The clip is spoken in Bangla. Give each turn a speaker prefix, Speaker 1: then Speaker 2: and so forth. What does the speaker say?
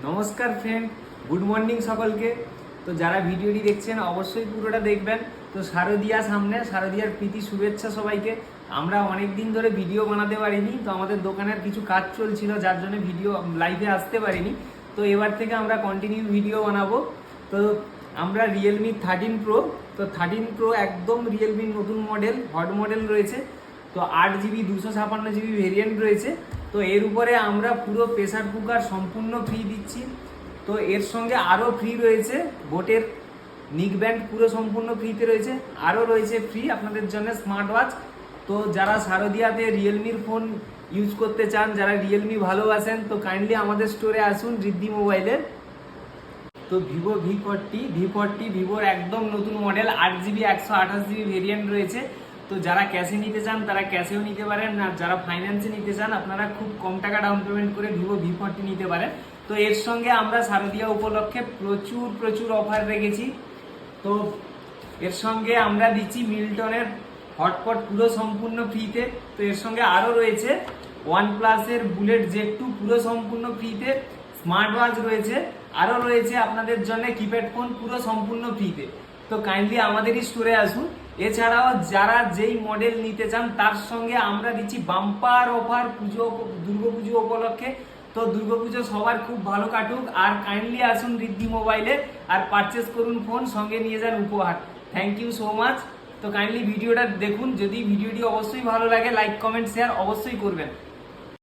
Speaker 1: নমস্কার ফ্রেন্ড, গুড মর্নিং সকলকে। তো যারা ভিডিওটি দেখছেন অবশ্যই পুরোটা দেখবেন। তো শারদিয়ার প্রীতি শুভেচ্ছা সবাইকে। আমরা অনেক দিন ধরে ভিডিও বানাতে পারিনি, তো আমাদের দোকানের কিছু কাজ চলছিল যার জন্য ভিডিও লাইভে আসতে পারিনি। তো এবার থেকে আমরা কন্টিনিউ ভিডিও বানাবো। তো আমরা রিয়েলমি 13 প্রো, তো 13 প্রো একদম রিয়েলমির নতুন মডেল, হট মডেল রয়েছে। তো 8GB 256GB ভেরিয়েন্ট রয়েছে। তো এর উপরে আমরা পুরো প্রেসার কুকার সম্পূর্ণ ফ্রি দিচ্ছি। তো এর সঙ্গে আরও ফ্রি রয়েছে বোটের নিক ব্যান্ড, পুরো সম্পূর্ণ ফ্রিতে রয়েছে। আরও রয়েছে ফ্রি আপনাদের জন্য স্মার্ট ওয়াচ। তো যারা শারদিয়াতে রিয়েলমির ফোন ইউজ করতে চান, যারা রিয়েলমি ভালোবাসেন, তো কাইন্ডলি আমাদের স্টোরে আসুন রিদ্ধি মোবাইলের। তো ভিভো ভি40 ভিভোর একদম নতুন মডেল, 8GB 128GB ভেরিয়েন্ট রয়েছে। তো যারা ক্যাশে নিতে চান তারা ক্যাশেও নিতে পারেন, আর যারা ফাইন্যান্সে নিতে চান আপনারা খুব কম টাকা ডাউন পেমেন্ট করে ভিভো ভি40 নিতে পারেন। তো এর সঙ্গে আমরা শারদীয়া উপলক্ষে প্রচুর অফার রেখেছি। তো এর সঙ্গে আমরা দিচ্ছি মিল্টনের হটপট পুরো সম্পূর্ণ ফ্রিতে। তো এর সঙ্গে আরও রয়েছে ওয়ানপ্লাসের বুলেট Z2 পুরো সম্পূর্ণ ফ্রিতে, স্মার্ট ওয়াচ রয়েছে, আরও রয়েছে আপনাদের জন্য কিপ্যাড ফোন পুরো সম্পূর্ণ ফ্রিতে। তো কাইন্ডলি আমাদেরই স্টোরে আসুন। এছাড়াও যারা যেই মডেল নিতে চান তার সঙ্গে আমরা দিচ্ছি বাম্পার অফার দুর্গাপুজো উপলক্ষে। তো দুর্গাপুজো সবার খুব ভালো কাটুক, আর কাইন্ডলি আসুন রিদ্ধি মোবাইলে আর পারচেস করুন ফোন, সঙ্গে নিয়ে যান উপহার। Thank you so much. তো কাইন্ডলি ভিডিওটা দেখুন। যদি ভিডিওটি অবশ্যই ভালো লাগে লাইক কমেন্ট শেয়ার অবশ্যই করবেন।